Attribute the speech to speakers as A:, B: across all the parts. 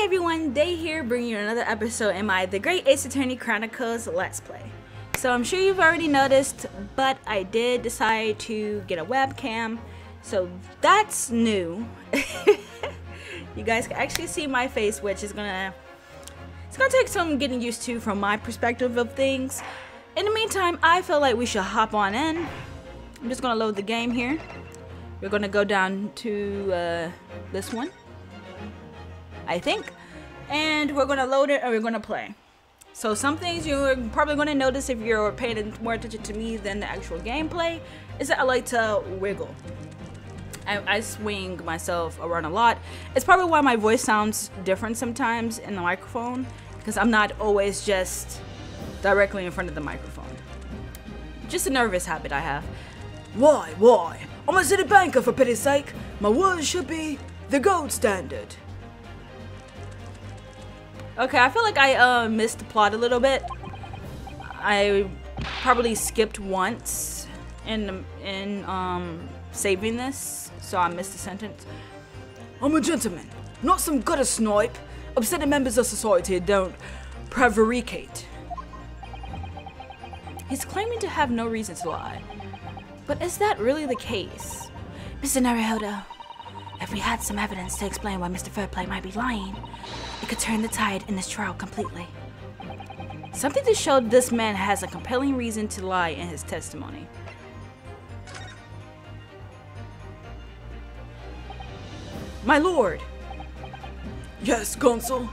A: everyone, Day here, bringing you another episode in my The Great Ace Attorney Chronicles Let's Play. So I'm sure you've already noticed, but I did decide to get a webcam, so that's new. You guys can actually see my face, which is gonna take some getting used to from my perspective of things. In the meantime, I feel like we should hop on in. I'm just gonna load the game here. We're gonna go down to this one, I think, and we're gonna load it and we're gonna play. So some things you're probably gonna notice if you're paying more attention to me than the actual gameplay is that I like to wiggle. I swing myself around a lot. It's probably why my voice sounds different sometimes in the microphone, because I'm not always just directly in front of the microphone. Just a nervous habit I have.
B: Why? I'm a city banker, for pity's sake. My words should be the gold standard.
A: Okay, I feel like I missed the plot a little bit. I probably skipped once in saving this, so I missed a sentence.
B: I'm a gentleman, not some gutter snipe. Upsetting members of society don't prevaricate.
A: He's claiming to have no reason to lie. But is that really the case?
C: Mr. Naruhodo, if we had some evidence to explain why Mr. Fairplay might be lying, it could turn the tide in this trial completely.
A: Something to show this man has a compelling reason to lie in his testimony. My lord!
B: Yes, Consul?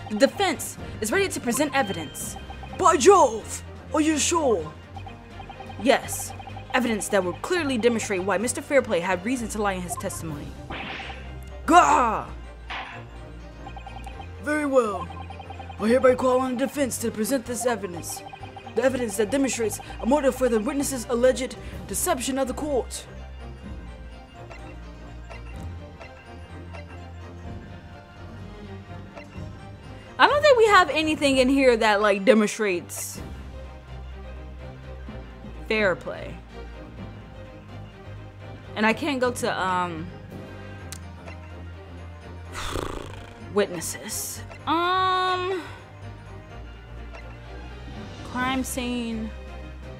A: The defense is ready to present evidence.
B: By Jove! Are you sure?
A: Yes. Evidence that will clearly demonstrate why Mr. Fairplay had reason to lie in his testimony.
B: Gah! Very well. I hereby call on the defense to present this evidence. The evidence that demonstrates a motive for the witness's alleged deception of the court.
A: I don't think we have anything in here that like demonstrates fair play. And I can't go to witnesses. Crime scene,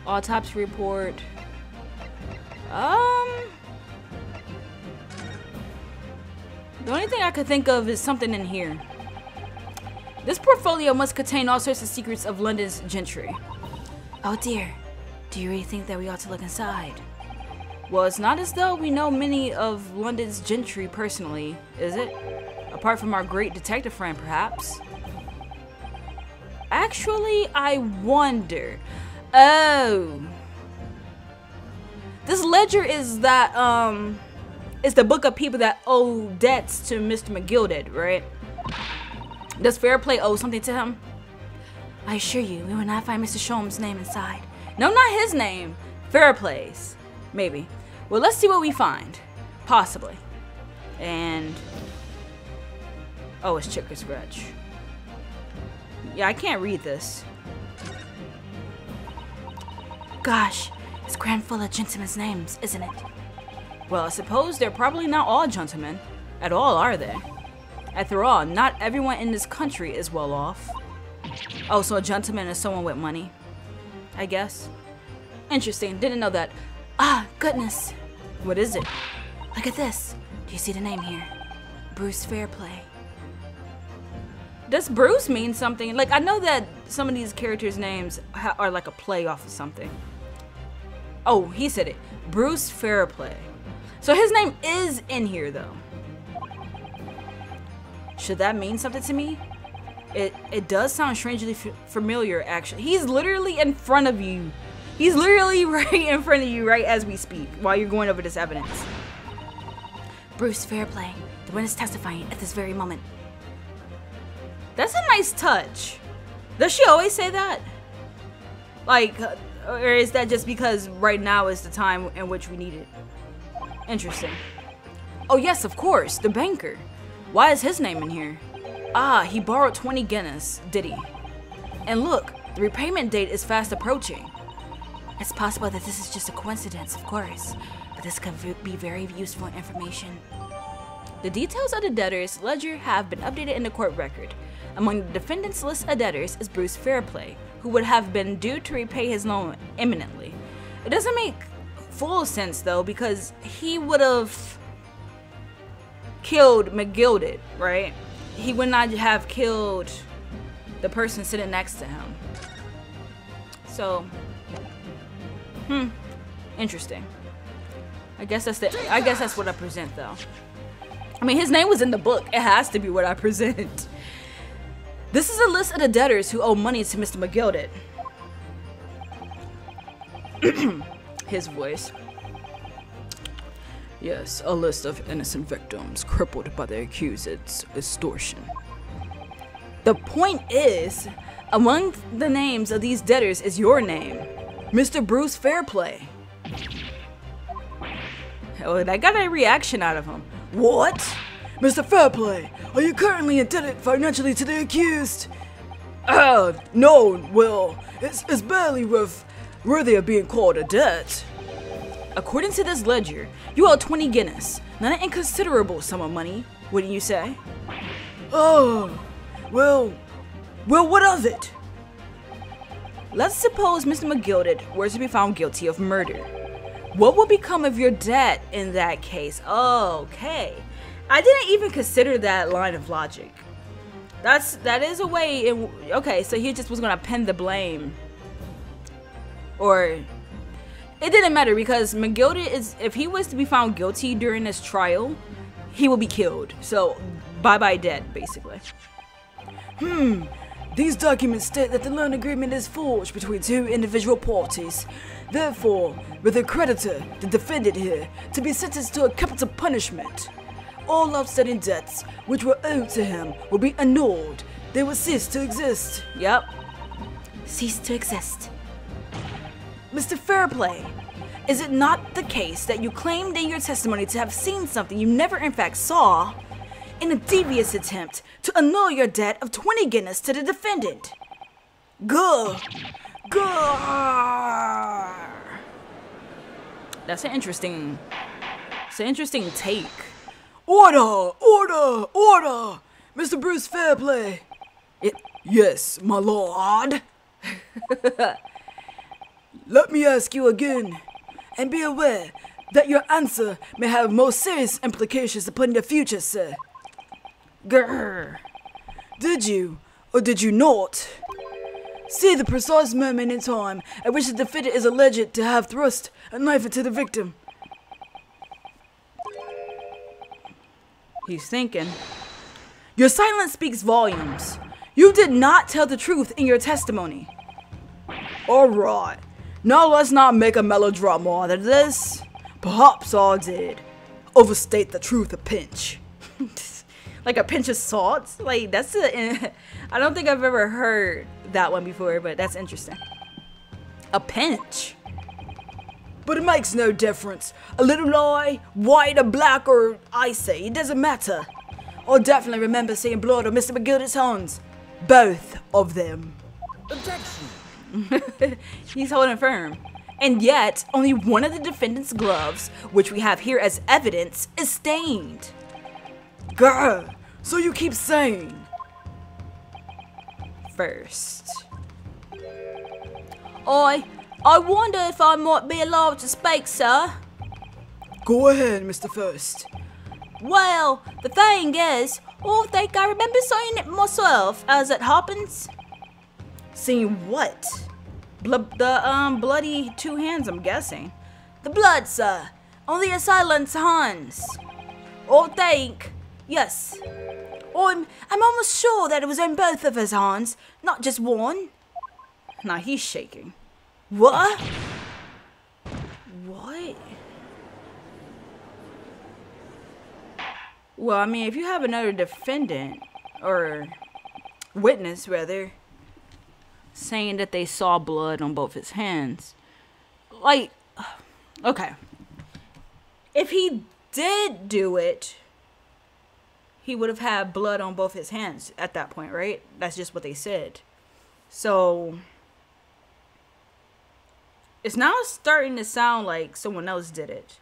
A: autopsy report. The only thing I could think of is something in here. This portfolio must contain all sorts of secrets of London's gentry.
C: Oh dear, do you really think that we ought to look inside?
A: Well, it's not as though we know many of London's gentry personally, is it? Apart from our great detective friend, perhaps? Actually, I wonder. Oh. This ledger is that, it's the book of people that owe debts to Mr. McGilded, right? Does Fairplay owe something to him?
C: I assure you, we will not find Mr. Sholmes' name inside.
A: No, not his name. Fairplay's. Maybe. Well, let's see what we find. Possibly. And... oh, it's Chicker Scratch. Yeah, I can't read this.
C: Gosh, it's crammed full of gentlemen's names, isn't it?
A: Well, I suppose they're probably not all gentlemen. At all, are they? After all, not everyone in this country is well off. Oh, so a gentleman is someone with money, I guess. Interesting, didn't know that.
C: Ah, goodness.
A: What is it?
C: Look at this. Do you see the name here? Bruce Fairplay.
A: Does Bruce mean something? Like, I know that some of these characters' names are like a play off of something. Oh, he said it. Bruce Fairplay. So his name is in here, though. Should that mean something to me? It does sound strangely familiar, actually. He's literally in front of you. He's literally right in front of you right as we speak, while you're going over this evidence.
C: Bruce Fairplay, the witness testifying at this very moment.
A: That's a nice touch. Does she always say that? Like, or is that just because right now is the time in which we need it? Interesting. Oh yes, of course, the banker. Why is his name in here? Ah, he borrowed 20 Guinness, did he? And look, the repayment date is fast approaching.
C: It's possible that this is just a coincidence, of course, but this could be very useful information.
A: The details of the debtor's ledger have been updated in the court record. Among the defendant's list of debtors is Bruce Fairplay, who would have been due to repay his loan imminently. It doesn't make full sense though, because he would have killed McGilded, right? He would not have killed the person sitting next to him. So, interesting. I guess that's what I present though. I mean, his name was in the book. It has to be what I present. This is a list of the debtors who owe money to Mr. McGilded. His voice.
B: Yes, a list of innocent victims crippled by the accused's extortion.
A: The point is, among the names of these debtors is your name, Mr. Bruce Fairplay. Oh, that got a reaction out of him. What?
B: Mr. Fairplay, are you currently indebted financially to the accused? No, well, it's barely worthy of being called a debt.
A: According to this ledger, you owe 20 Guinness, not an inconsiderable sum of money, wouldn't you say?
B: Oh, well, what of it?
A: Let's suppose Mr. McGilded were to be found guilty of murder. What would become of your debt in that case? Okay. I didn't even consider that line of logic. That is a way okay, so he just was gonna pin the blame. Or it didn't matter because McGilded is, if he was to be found guilty during this trial, he will be killed. So bye-bye debt, basically.
B: These documents state that the loan agreement is forged between two individual parties. Therefore, with the creditor, the defendant here, to be sentenced to a capital punishment, all outstanding debts which were owed to him will be annulled. They will cease to exist.
A: Yep.
C: Cease to exist.
A: Mr. Fairplay, is it not the case that you claimed in your testimony to have seen something you never in fact saw in a devious attempt to annul your debt of 20 Guinness to the defendant? Good. That's an interesting take.
B: Order! Mr. Bruce Fairplay. Yes, my lord. Let me ask you again, and be aware that your answer may have most serious implications upon your future, sir.
A: Grr.
B: Did you, or did you not, see the precise moment in time at which the defendant is alleged to have thrust a knife into the victim?
A: He's thinking. Your silence speaks volumes. You did not tell the truth in your testimony.
B: Alright, now let's not make a melodrama out of this. Perhaps I did overstate the truth a pinch.
A: Like a pinch of salt? Like, that's I don't think I've ever heard that one before, but that's interesting. A pinch?
B: But it makes no difference. A little lie, white or black or icy, it doesn't matter. I definitely remember seeing blood on Mr. McGilded's hands. Both of them.
A: Objection. He's holding firm. And yet, only one of the defendant's gloves, which we have here as evidence, is stained.
B: Grr, so you keep saying.
A: First, I wonder if I might be allowed to speak, sir.
B: Go ahead, Mr. First.
A: Well, the thing is, I think I remember seeing it myself as it happens. Seeing what? The bloody two hands, I'm guessing. The blood, sir, on the assailant's hands. I think, yes. I'm almost sure that it was on both of his hands, not just one. Nah, he's shaking. What? What? Well, I mean, if you have another defendant, or witness rather, saying that they saw blood on both his hands, like, okay. If he did do it, he would have had blood on both his hands at that point, right? That's just what they said. So it's now starting to sound like someone else did it.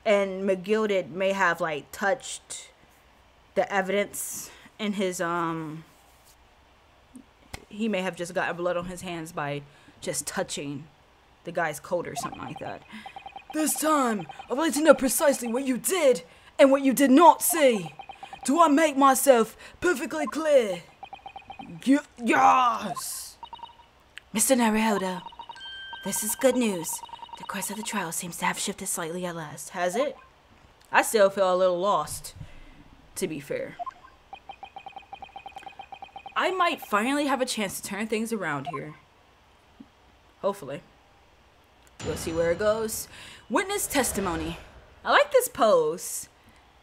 A: And McGilded may have like touched the evidence in his he may have just gotten blood on his hands by just touching the guy's coat or something like that.
B: This time, I'd like to know precisely what you did and what you did not see. Do I make myself perfectly clear? Yes!
C: Mr. Naruhodo, this is good news. The course of the trial seems to have shifted slightly at last.
A: Has it? I still feel a little lost, to be fair. I might finally have a chance to turn things around here. Hopefully. We'll see where it goes. Witness testimony. I like this pose.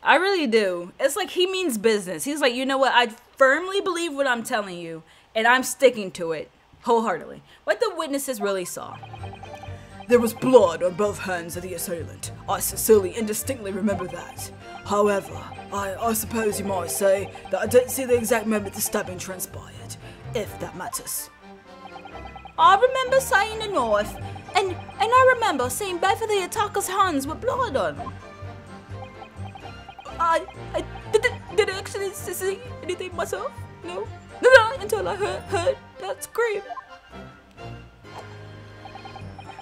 A: I really do. It's like he means business. He's like, you know what? I firmly believe what I'm telling you, and I'm sticking to it wholeheartedly. What the witnesses really saw.
B: There was blood on both hands of the assailant. I sincerely and distinctly remember that. However, I suppose you might say that I didn't see the exact moment the stabbing transpired, if that matters.
A: I remember seeing the knife, and I remember seeing both of the attacker's hands with blood on them. I didn't actually see anything myself. No, until I heard that scream.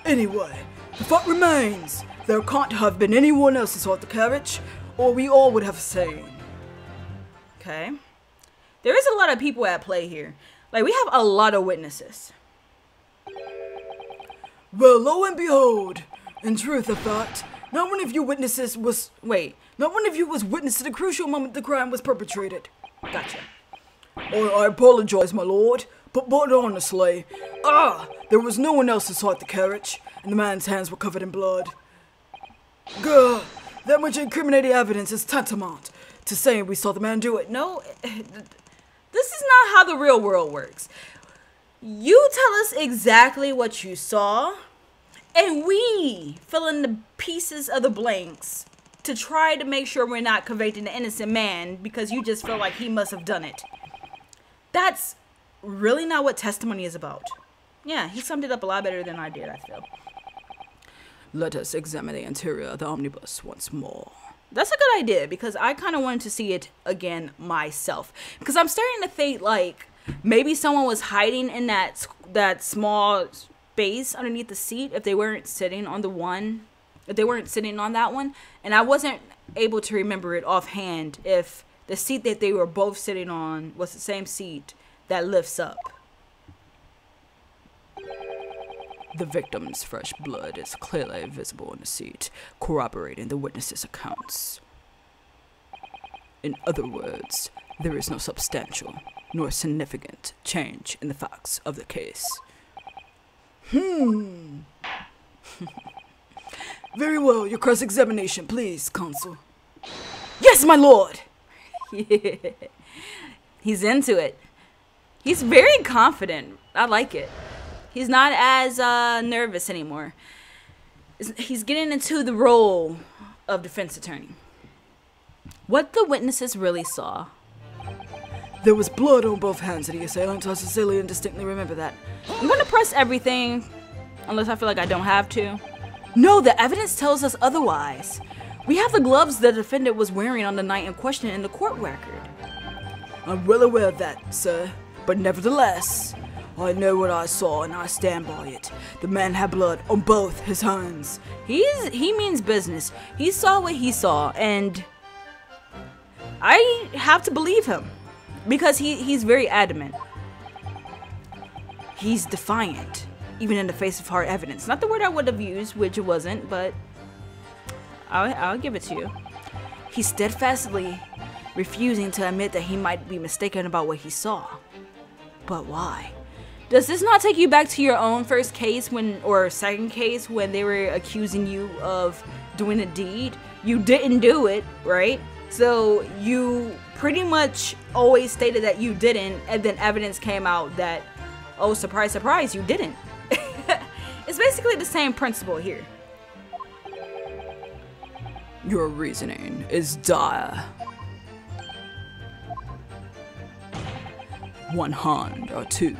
B: Anyway, the fact remains, there can't have been anyone else inside the carriage, or we all would have seen.
A: Okay. There is a lot of people at play here. Like, we have a lot of witnesses.
B: Well, lo and behold, in truth of fact, not one of you witnesses was... Wait, not one of you was witness to the crucial moment the crime was perpetrated.
A: Gotcha.
B: I apologize, my lord, but honestly, there was no one else inside the carriage, and the man's hands were covered in blood. Gah, that much incriminating evidence is tantamount to saying we saw the man do it.
A: No, this is not how the real world works. You tell us exactly what you saw, and we fill in the pieces of the blanks to try to make sure we're not convicting the innocent man because you just feel like he must have done it. That's really not what testimony is about. Yeah, he summed it up a lot better than I did, I feel.
B: Let us examine the interior of the omnibus once more.
A: That's a good idea because I kind of wanted to see it again myself. Because I'm starting to think like maybe someone was hiding in that small space underneath the seat if they weren't sitting on that one. And I wasn't able to remember it offhand if the seat that they were both sitting on was the same seat that lifts up.
B: The victim's fresh blood is clearly visible in the seat, corroborating the witnesses' accounts. In other words, there is no substantial nor significant change in the facts of the case. Very well, your cross-examination, please, counsel.
A: Yes, my lord! Yeah. He's into it. He's very confident. I like it. He's not as nervous anymore. He's getting into the role of defense attorney. What the witnesses really saw.
B: There was blood on both hands of the assailant. I sincerely and distinctly remember that.
A: I'm going to press everything, unless I feel like I don't have to. No, the evidence tells us otherwise. We have the gloves the defendant was wearing on the night in question in the court record.
B: I'm well aware of that, sir. But nevertheless, I know what I saw and I stand by it. The man had blood on both his hands.
A: He means business. He saw what he saw, and I have to believe him because he's very adamant. He's defiant, even in the face of hard evidence. Not the word I would have used, which it wasn't, but I'll give it to you. He's steadfastly refusing to admit that he might be mistaken about what he saw. But why? Does this not take you back to your own first case or second case when they were accusing you of doing a deed? You didn't do it, right? So you pretty much always stated that you didn't, and then evidence came out that, oh, surprise, surprise, you didn't. It's basically the same principle here.
B: Your reasoning is dire. One hand or two,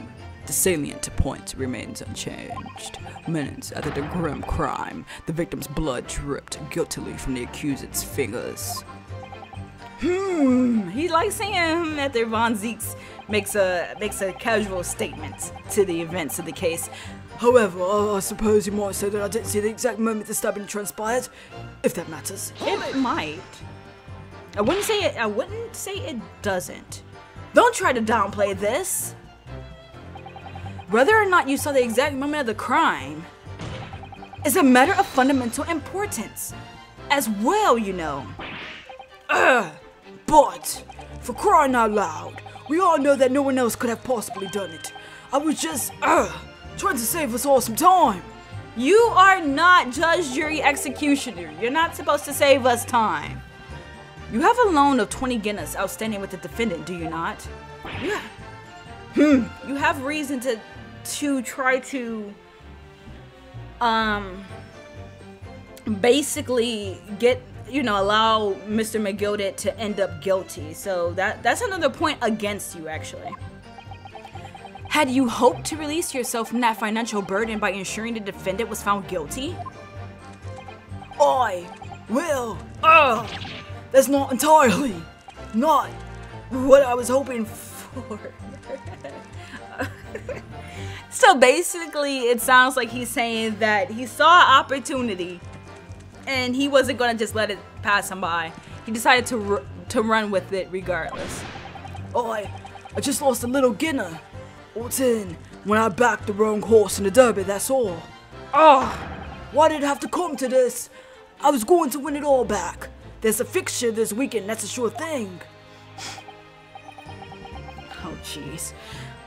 B: the salient point remains unchanged. Minutes after the grim crime, the victim's blood dripped guiltily from the accused's fingers.
A: He He likes seeing him after Von Zieks makes a casual statement to the events of the case.
B: However, I suppose you might say that I didn't see the exact moment the stabbing transpired, if that matters.
A: It might. I wouldn't say it doesn't. Don't try to downplay this. Whether or not you saw the exact moment of the crime is a matter of fundamental importance as well, you know.
B: But, for crying out loud, we all know that no one else could have possibly done it. I was just, trying to save us all some time.
A: You are not judge, jury, executioner. You're not supposed to save us time. You have a loan of 20 guineas outstanding with the defendant, do you not? Yeah. You have reason to try to basically get, allow Mr. McGilded to end up guilty. So that's another point against you, actually. Had you hoped to release yourself from that financial burden by ensuring the defendant was found guilty?
B: That's not entirely not what I was hoping for.
A: So basically, it sounds like he's saying that he saw an opportunity and he wasn't going to just let it pass him by. He decided to run with it regardless.
B: I just lost a little guinea or 10 when I backed the wrong horse in the derby, that's all. Why did it have to come to this? I was going to win it all back. There's a fixture this weekend, that's a sure thing.
A: Oh, jeez.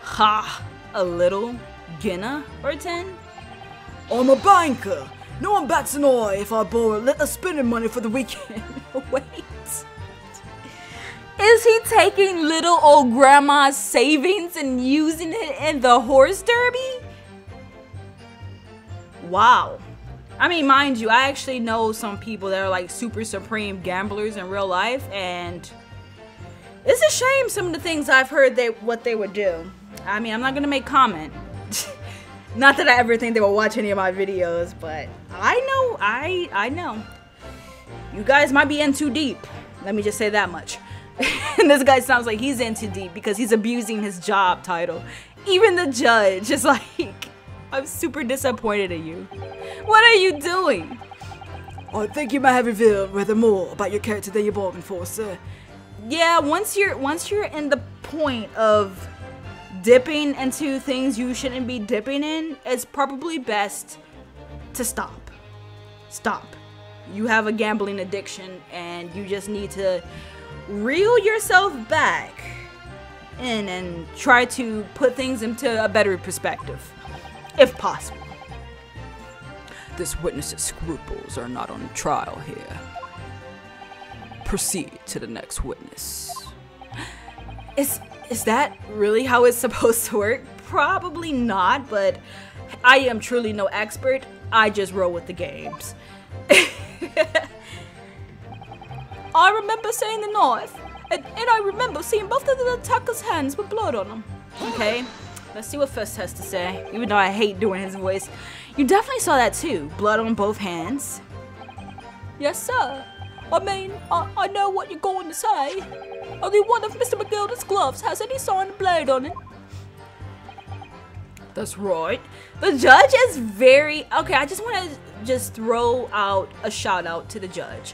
A: Ha! A little guinea or 10?
B: I'm a banker. No one bats an eye if I borrow a little spending money for the weekend.
A: Wait. Is he taking little old grandma's savings and using it in the horse derby? Wow. I mean, mind you, I actually know some people that are like super supreme gamblers in real life, and it's a shame some of the things I've heard what they would do. I mean, I'm not gonna make comment. Not that I ever think they will watch any of my videos, but I know. You guys might be in too deep. Let me just say that much. And this guy sounds like he's in too deep because he's abusing his job title. Even the judge is like, I'm super disappointed in you. What are you doing?
B: I think you might have revealed rather more about your character than you bargained for, sir.
A: Yeah, once you're in the point of dipping into things you shouldn't be dipping in, it's probably best to stop. Stop. You have a gambling addiction and you just need to reel yourself back in and try to put things into a better perspective, if possible.
B: This witness's scruples are not on trial here. Proceed to the next witness.
A: Is that really how it's supposed to work? Probably not, but I am truly no expert. I just roll with the games. I remember seeing the knife, and I remember seeing both of the attacker's hands with blood on them. Okay, let's see what Fist has to say, even though I hate doing his voice. You definitely saw that too, blood on both hands. Yes, sir. I mean, I know what you're going to say. Only one of Mr. McGilded's gloves has any sign of blood on it. That's right. The judge is very... Okay, I just want to throw out a shout out to the judge.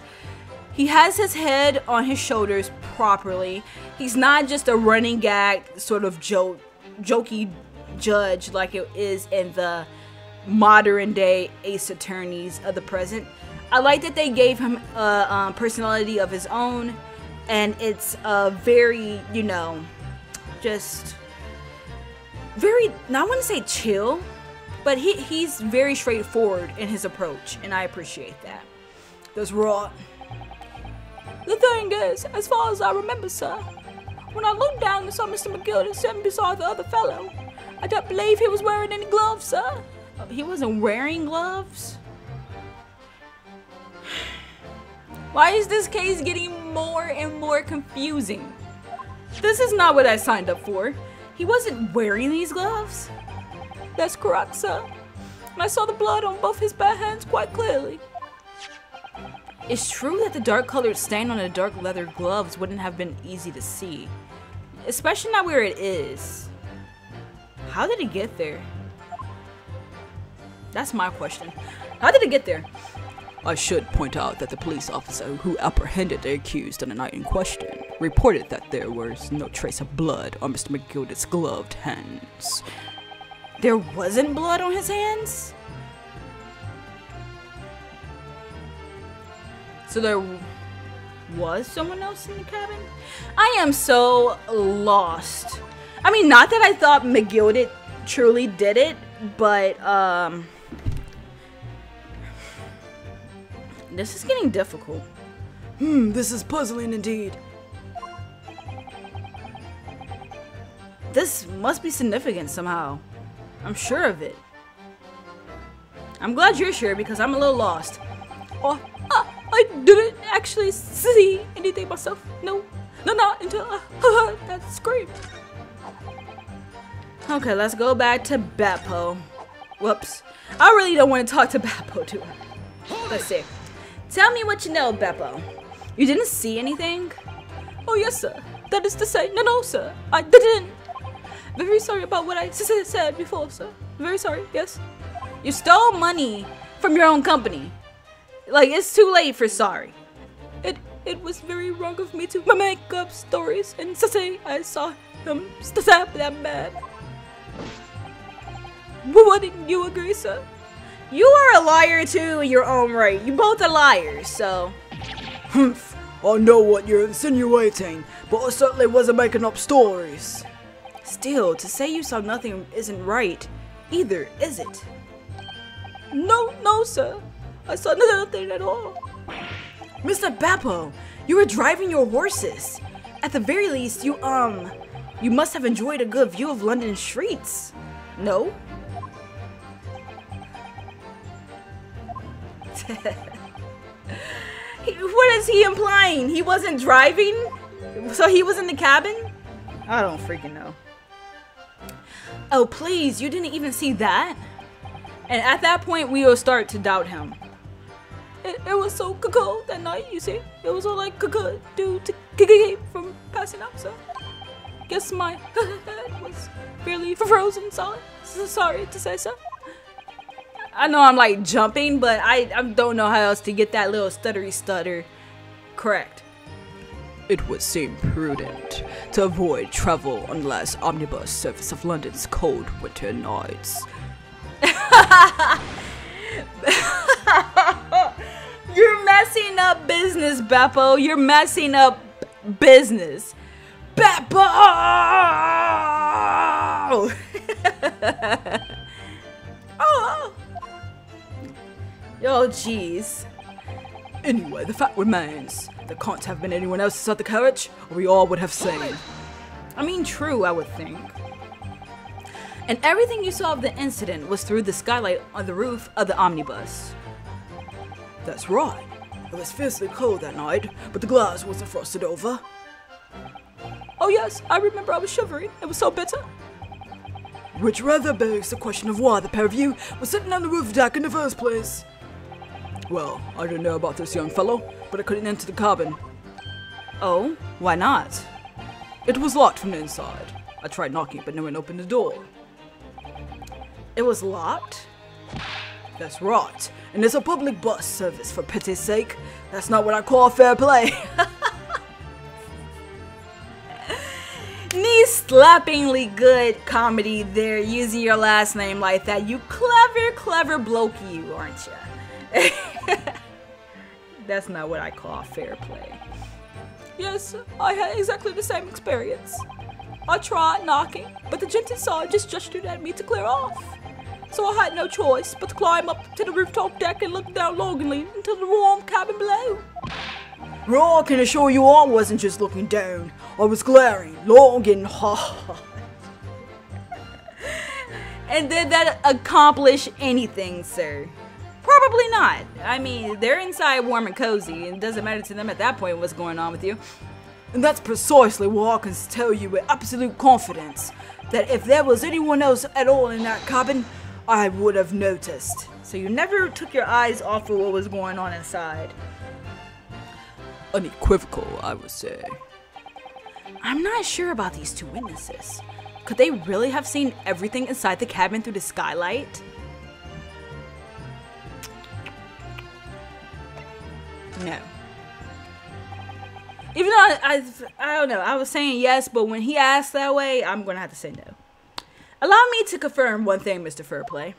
A: He has his head on his shoulders properly. He's not just a running gag sort of jokey judge like it is in the modern day ace attorneys of the present. I like that they gave him a personality of his own, and it's very, just very, I wouldn't say chill, but he's very straightforward in his approach, and I appreciate that.
B: That's right.
A: The thing is, as far as I remember, sir, when I looked down and saw Mr. McGilded sitting beside the other fellow, I don't believe he was wearing any gloves, sir. He wasn't wearing gloves? Why is this case getting more and more confusing? This is not what I signed up for. He wasn't wearing these gloves? That's correct, sir. And I saw the blood on both his bare hands quite clearly. It's true that the dark colored stain on the dark leather gloves wouldn't have been easy to see. Especially not where it is. How did it get there? That's my question. How did it get there?
B: I should point out that the police officer who apprehended the accused on the night in question reported that there was no trace of blood on Mr. McGilded's gloved hands.
A: There wasn't blood on his hands? So there was someone else in the cabin? I am so lost. I mean, not that I thought McGilded truly did it, but this is getting difficult.
B: This is puzzling indeed.
A: This must be significant somehow. I'm sure of it. I'm glad you're sure because I'm a little lost. Oh, I didn't actually see anything myself. No, not until that scream. Okay, let's go back to Beppo. Whoops. I really don't want to talk to Beppo, do I? Let's see. Tell me what you know, Beppo. You didn't see anything? Oh, yes, sir. That is to say, no, sir. I didn't. Very sorry about what I said before, sir. Very sorry, yes. You stole money from your own company. Like, it's too late for sorry. It was very wrong of me to make up stories and say I saw him stab that man. Wouldn't you agree, sir? You are a liar too in your own right. You both are liars, so.
B: Humph. I know what you're insinuating, but I certainly wasn't making up stories.
A: Still, to say you saw nothing isn't right either, is it? No, sir. I saw nothing at all. Mr. Beppo, you were driving your horses. At the very least, you must have enjoyed a good view of London streets. No? What is he implying? He wasn't driving? So he was in the cabin? I don't freaking know. Oh, please, you didn't even see that? And at that point, we will start to doubt him. It was so cold that night, you see. It was all like due to keep from passing out, so. Guess my head was barely frozen solid. So sorry to say so. I know I'm like jumping, but I don't know how else to get that little stuttery stutter correct.
B: It would seem prudent to avoid travel on the last omnibus service of London's cold winter nights.
A: You're messing up business, Beppo. You're messing up business. Beppo! Oh, jeez.
B: Anyway, the fact remains, there can't have been anyone else inside the carriage, or we all would have seen.
A: I mean, true, I would think. And everything you saw of the incident was through the skylight on the roof of the omnibus.
B: That's right. It was fiercely cold that night, but the glass wasn't frosted over.
A: Oh yes, I remember I was shivering. It was so bitter.
B: Which rather begs the question of why the pair of you were sitting on the roof deck in the first place. Well, I don't know about this young fellow, but I couldn't enter the cabin.
A: Oh, why not?
B: It was locked from the inside. I tried knocking, but no one opened the door.
A: It was locked?
B: That's right. And it's a public bus service, for pity's sake. That's not what I call fair play.
A: Knee-slappingly good comedy there, using your last name like that. You clever blokey you, aren't you? That's not what I call fair play. Yes, I had exactly the same experience. I tried knocking, but the gent inside just gestured at me to clear off. So I had no choice but to climb up to the rooftop deck and look down longingly into the warm cabin below.
B: Well, I can assure you I wasn't just looking down. I was glaring, longing hard.
A: And did that accomplish anything, sir? Probably not. I mean, they're inside warm and cozy, and it doesn't matter to them at that point what's going on with you.
B: And that's precisely why I can tell you with absolute confidence that if there was anyone else at all in that cabin, I would have noticed.
A: So you never took your eyes off of what was going on inside?
B: unequivocal, I would say.
A: I'm not sure about these two witnesses. Could they really have seen everything inside the cabin through the skylight? No. Even though I don't know, I was saying yes, but when he asked that way, I'm gonna have to say no. Allow me to confirm one thing, Mr. Fairplay.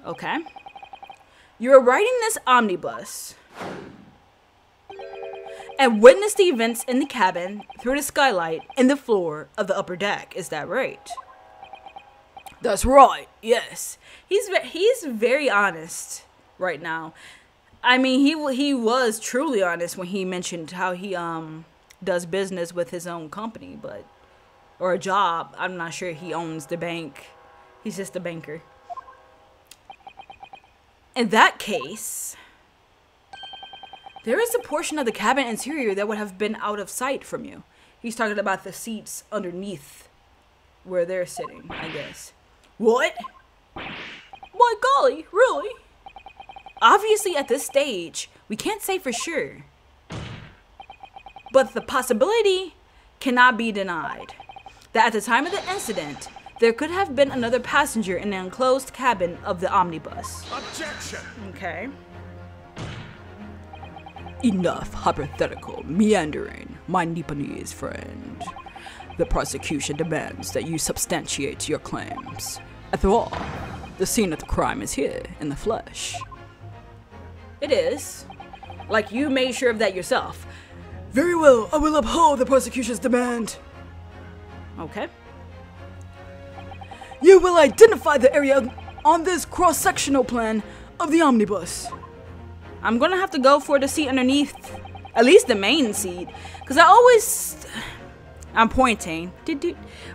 A: Okay. You're riding this omnibus and witnessed the events in the cabin through the skylight in the floor of the upper deck. Is that right?
B: That's right, yes.
A: He's very honest right now. I mean, he was truly honest when he mentioned how he does business with his own company, or a job. I'm not sure he owns the bank. He's just a banker. In that case, there is a portion of the cabin interior that would have been out of sight from you. He's talking about the seats underneath where they're sitting, I guess. What? My golly, really? Obviously, at this stage, we can't say for sure. But the possibility cannot be denied that at the time of the incident, there could have been another passenger in the enclosed cabin of the omnibus.
D: Objection!
A: Okay.
B: Enough hypothetical meandering, my Nipponese friend. The prosecution demands that you substantiate your claims. After all, the scene of the crime is here in the flesh.
A: It is. Like, you made sure of that yourself.
B: Very well, I will uphold the prosecution's demand.
A: Okay.
B: You will identify the area on this cross-sectional plan of the omnibus.
A: I'm gonna have to go for the seat underneath, at least the main seat, because I'm pointing,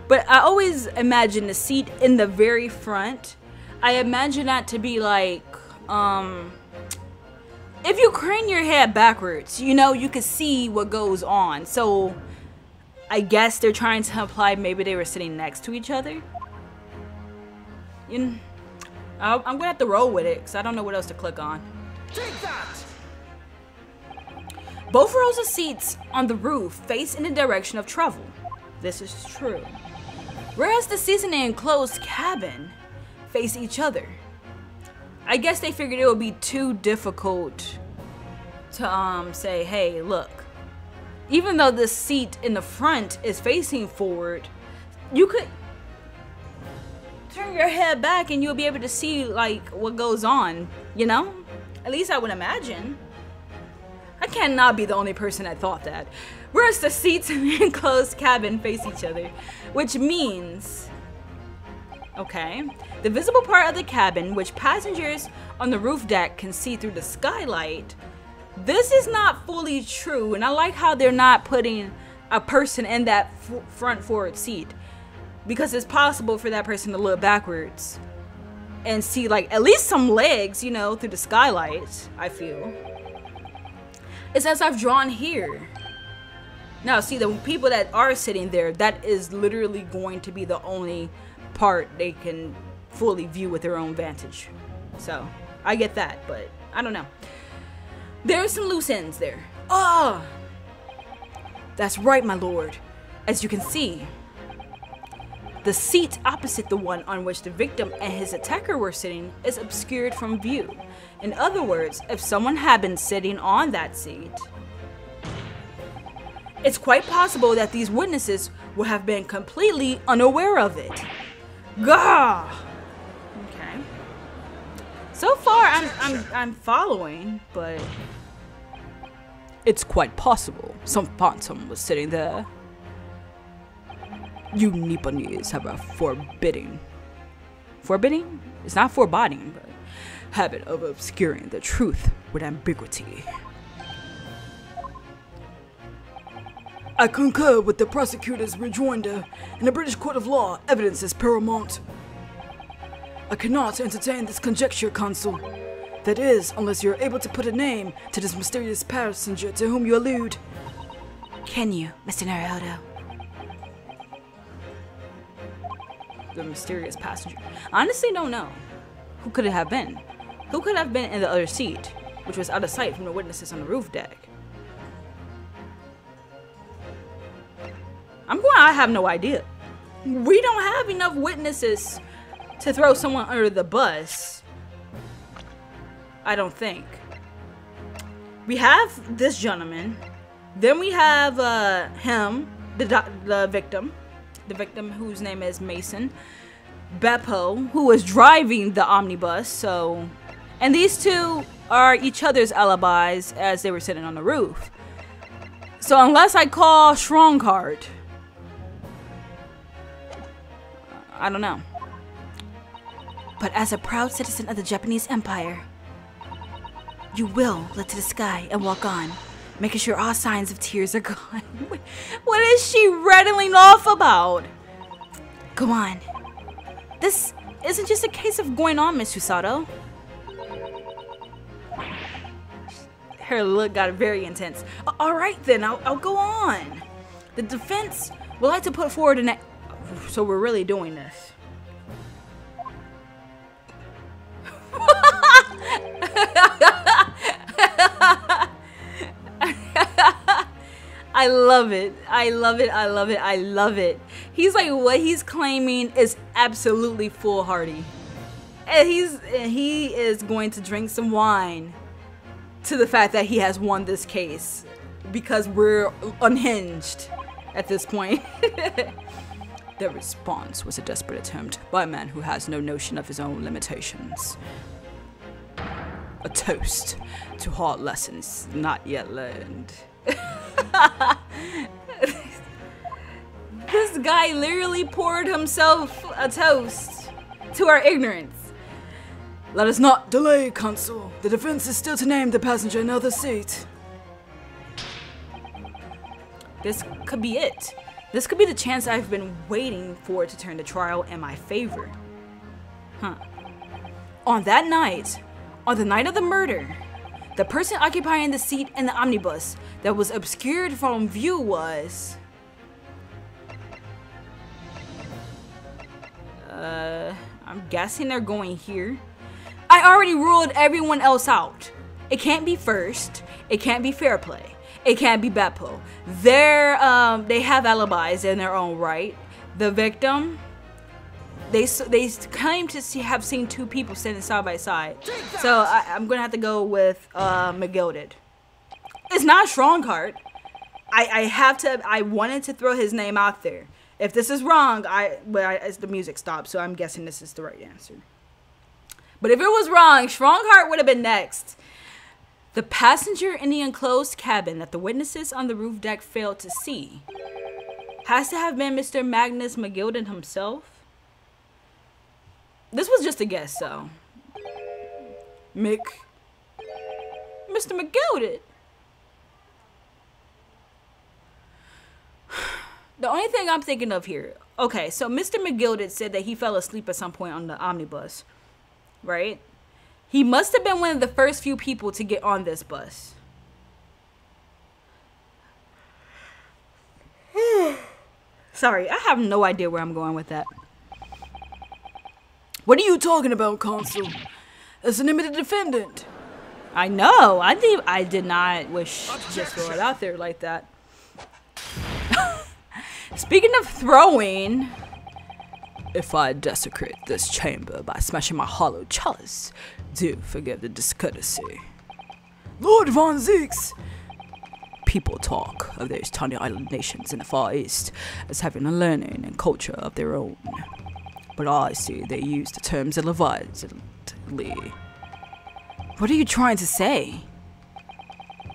A: but I always imagine the seat in the very front. I imagine that to be like, if you crane your head backwards, you know, you can see what goes on. So I guess they're trying to imply maybe they were sitting next to each other. I'm gonna have to roll with it because I don't know what else to click on.
D: Take that!
A: Both rows of seats on the roof face in the direction of travel. This is true. Whereas the seats in the enclosed cabin face each other. I guess they figured it would be too difficult to say, hey, look. Even though the seat in the front is facing forward, you could turn your head back and you'll be able to see like what goes on, you know? At least I would imagine. I cannot be the only person that thought that. Whereas the seats in the enclosed cabin face each other, which means, okay, the visible part of the cabin, which passengers on the roof deck can see through the skylight, this is not fully true, and I like how they're not putting a person in that front forward seat, because it's possible for that person to look backwards and see like at least some legs, you know, through the skylight, I feel. It's as I've drawn here. Now, see, the people that are sitting there, that is literally going to be the only part they can fully view with their own vantage. So, I get that, but I don't know. There's some loose ends there. Ah! That's right, my lord. As you can see, the seat opposite the one on which the victim and his attacker were sitting is obscured from view. In other words, if someone had been sitting on that seat, it's quite possible that these witnesses would have been completely unaware of it. Gah! Okay. So far, I'm following, but
B: it's quite possible some phantom was sitting there. You Nipponese have a forbidding? It's not foreboding, but habit of obscuring the truth with ambiguity. I concur with the prosecutor's rejoinder. In the British court of law, evidence is paramount. I cannot entertain this conjecture, Consul. That is, unless you're able to put a name to this mysterious passenger to whom you allude.
C: Can you, Mr. Naruhodo?
A: the mysterious passenger. Honestly, don't know. Who could it have been? Who could have been in the other seat? which was out of sight from the witnesses on the roof deck. I have no idea. We don't have enough witnesses to throw someone under the bus. I don't think. We have this gentleman. Then we have him, the victim whose name is Mason. Beppo, who was driving the omnibus. So, and these two are each other's alibis as they were sitting on the roof. So unless I call Strongheart, I don't know.
C: But as a proud citizen of the Japanese Empire, you will look to the sky and walk on, making sure all signs of tears are gone.
A: What is she rattling off about?
C: Go on.
A: This isn't just a case of going on, Miss Susato. Her look got very intense. All right then, I'll go on. The defense would like to put forward an... So we're really doing this. I love it. I love it. I love it. I love it. He's like, what he's claiming is absolutely foolhardy. And he is going to drink some wine to the fact that he has won this case because we're unhinged at this point.
B: Their response was a desperate attempt by a man who has no notion of his own limitations. A toast to hard lessons not yet learned.
A: This guy literally poured himself a toast to our ignorance.
B: Let us not delay, Consul. The defense is still to name the passenger another seat.
A: This could be it. This could be the chance I've been waiting for to turn the trial in my favor. On that night, on the night of the murder, the person occupying the seat in the omnibus that was obscured from view was... I'm guessing they're going here. I already ruled everyone else out. It can't be First. It can't be Fair Play. It can't be Beppo. They have alibis in their own right. The victim, they claim to have seen two people standing side by side. So I'm gonna have to go with McGilded. It's not Strongheart. I wanted to throw his name out there. If this is wrong, as the music stopped, so I'm guessing this is the right answer. But if it was wrong, Strongheart would have been next. The passenger in the enclosed cabin that the witnesses on the roof deck failed to see has to have been Mr. Magnus McGilded himself. This was just a guess, so. Mr. McGilded. The only thing I'm thinking of here, okay, so Mr. McGilded said that he fell asleep at some point on the omnibus, right? He must have been one of the first few people to get on this bus. Sorry, I have no idea where I'm going with that.
B: What are you talking about, Consul? That's the name of the defendant.
A: I know. I did not wish to just throw it out there like that. Speaking of throwing,
B: if I desecrate this chamber by smashing my hollow chalice, do forgive the discourtesy. Lord Von Zieks! People talk of those tiny island nations in the Far East as having a learning and culture of their own. But I see they use the terms ill-advisedly.
A: What are you trying to say?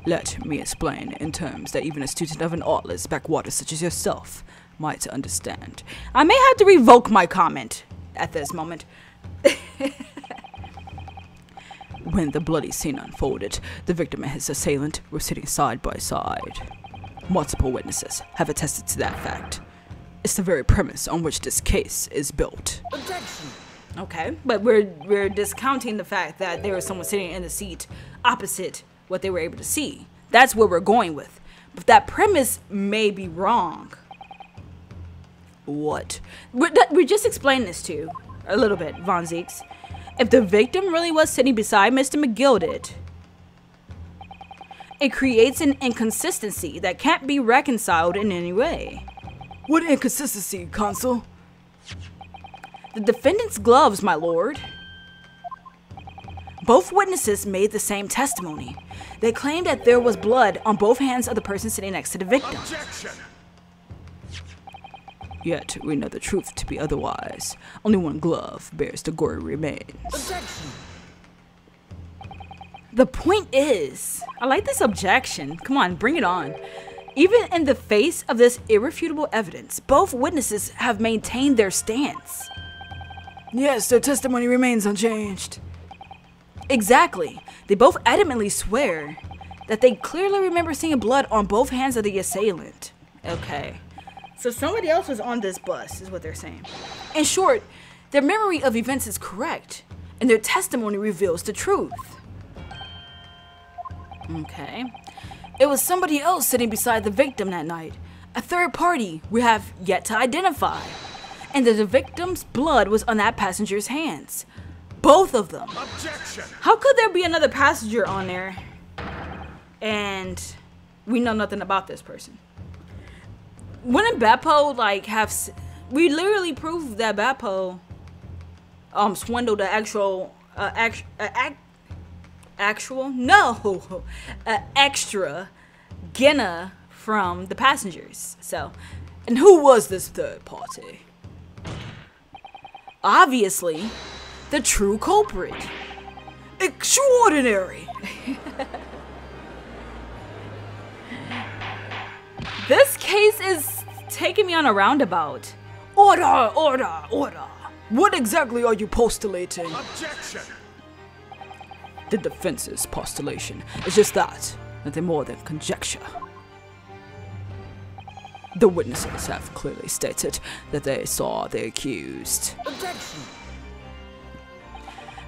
B: Let me explain in terms that even a student of an artless backwater such as yourself might understand.
A: I may have to revoke my comment at this moment.
B: When the bloody scene unfolded, the victim and his assailant were sitting side by side. Multiple witnesses have attested to that fact. It's the very premise on which this case is built.
A: Objection. Okay, but we're discounting the fact that there was someone sitting in the seat opposite what they were able to see. That's where we're going with. But that premise may be wrong.
B: What?
A: We just explained this to you a little bit, Von Zieks. If the victim really was sitting beside Mr. McGilded, It creates an inconsistency that can't be reconciled in any way.
B: What inconsistency, Consul?
A: The defendant's gloves, my lord. Both witnesses made the same testimony. They claimed that there was blood on both hands of the person sitting next to the victim.
D: Objection!
B: Yet we know the truth to be otherwise. Only one glove bears the gory remains.
D: Objection!
A: The point is, I like this objection. Come on, bring it on. Even in the face of this irrefutable evidence, both witnesses have maintained their stance.
B: Yes, their testimony remains unchanged.
A: Exactly. They both adamantly swear that they clearly remember seeing blood on both hands of the assailant. Okay. So somebody else was on this bus, is what they're saying. In short, their memory of events is correct, and their testimony reveals the truth. Okay. It was somebody else sitting beside the victim that night. A third party we have yet to identify. And the victim's blood was on that passenger's hands. Both of them.
D: Objection!
A: How could there be another passenger on there and we know nothing about this person? Wouldn't Beppo like have... We literally proved that Beppo swindled the extra Guinea from the passengers. So,
B: And who was this third party?
A: obviously, the true culprit.
B: Extraordinary!
A: This case is taking me on a roundabout.
B: Order, order, order! What exactly are you postulating?
D: Objection!
B: The defense's postulation is just that, nothing more than conjecture. The witnesses have clearly stated that they saw the accused.
D: Objection!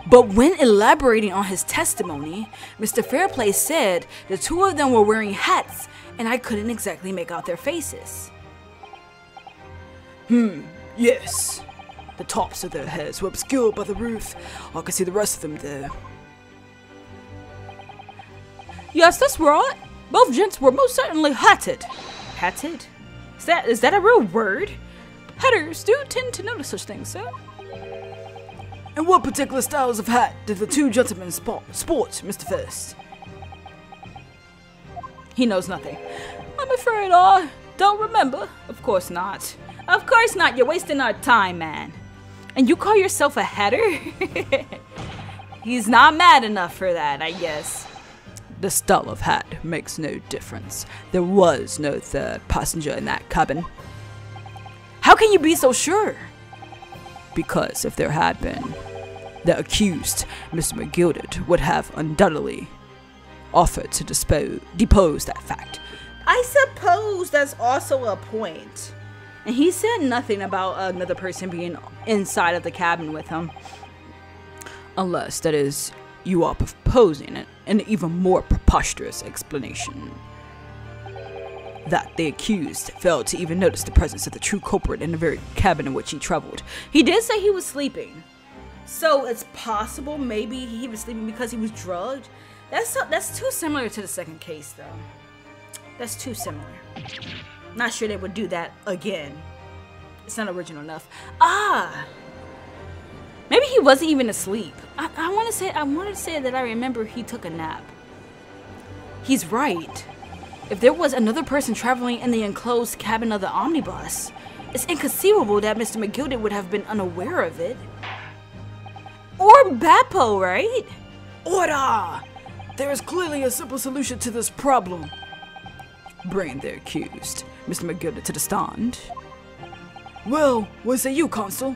A: But when elaborating on his testimony, Mr. Fairplay said the two of them were wearing hats and I couldn't exactly make out their faces.
B: Yes. The tops of their heads were obscured by the roof. I could see the rest of them there.
A: Yes, that's right. Both gents were most certainly hatted. Hatted? Is that a real word? Hatters do tend to notice such things, sir.
B: And what particular styles of hat did the two gentlemen sport, Mr. First?
A: He knows nothing. I'm afraid I don't remember. Of course not. Of course not. You're wasting our time, man. And you call yourself a hatter? He's not mad enough for that, I guess.
B: The style of hat makes no difference. There was no third passenger in that cabin.
A: How can you be so sure?
B: Because if there had been, the accused, Mr. McGilded, would have undoubtedly offered to depose that fact.
A: I suppose that's also a point. And he said nothing about another person being inside of the cabin with him.
B: Unless, that is, you are proposing an even more preposterous explanation. That the accused failed to even notice the presence of the true culprit in the very cabin in which he traveled.
A: He did say he was sleeping. So it's possible maybe he was sleeping because he was drugged. That's too similar to the second case, though. That's too similar. Not sure they would do that again. It's not original enough. Maybe he wasn't even asleep. I want to say that I remember he took a nap. He's right. If there was another person traveling in the enclosed cabin of the omnibus, it's inconceivable that Mr. McGilded would have been unaware of it. Or Beppo, right?
B: Order! There is clearly a simple solution to this problem. Bring the accused, Mr. McGilded, to the stand. Well, what say you, Consul?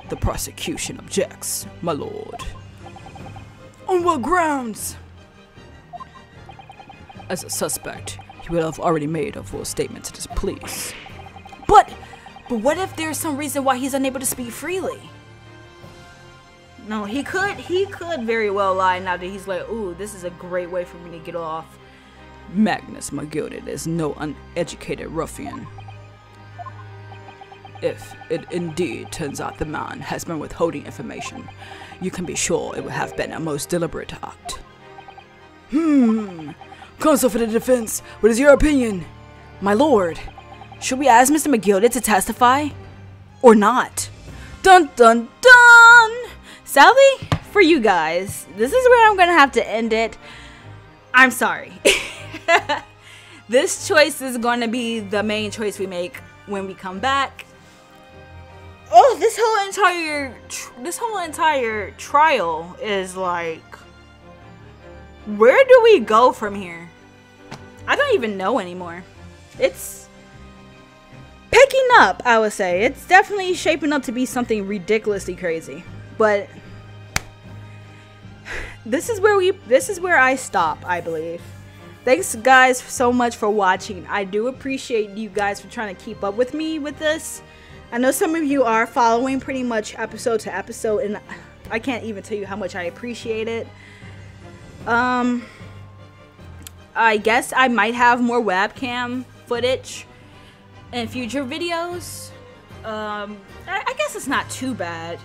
B: The prosecution objects, my lord. On what grounds? As a suspect, he would have already made a full statement to the police.
A: But what if there's some reason why he's unable to speak freely? No, he could very well lie now that he's like, ooh, this is a great way for me to get off.
B: Magnus McGilded is no uneducated ruffian. If it indeed turns out the man has been withholding information, you can be sure it would have been a most deliberate act. Counsel for the defense, what is your opinion?
C: My lord, should we ask Mr. McGilded to testify? Or not?
A: Dun dun dun! Sadly, for you guys, this is where I'm gonna have to end it. I'm sorry. This choice is gonna be the main choice we make when we come back. Oh, this whole entire trial is like, where do we go from here? I don't even know anymore. It's picking up, I would say. It's definitely shaping up to be something ridiculously crazy. But this is where I stop, I believe. Thanks guys so much for watching. I do appreciate you guys for trying to keep up with me with this. I know some of you are following pretty much episode to episode, and I can't even tell you how much I appreciate it. I guess I might have more webcam footage in future videos. I guess it's not too bad.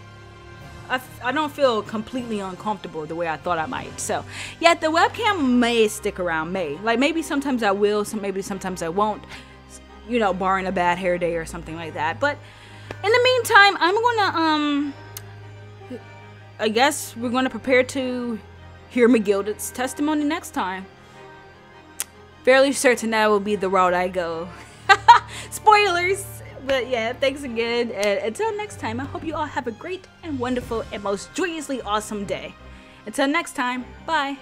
A: I don't feel completely uncomfortable the way I thought I might. So yeah, the webcam may stick around, maybe sometimes I will, maybe sometimes I won't, you know, barring a bad hair day or something like that. But in the meantime, I'm gonna I guess we're gonna prepare to hear McGilded's testimony next time. Fairly certain that will be the route I go. Spoilers! But yeah, thanks again, and until next time, I hope you all have a great and wonderful and most joyously awesome day. Until next time, bye!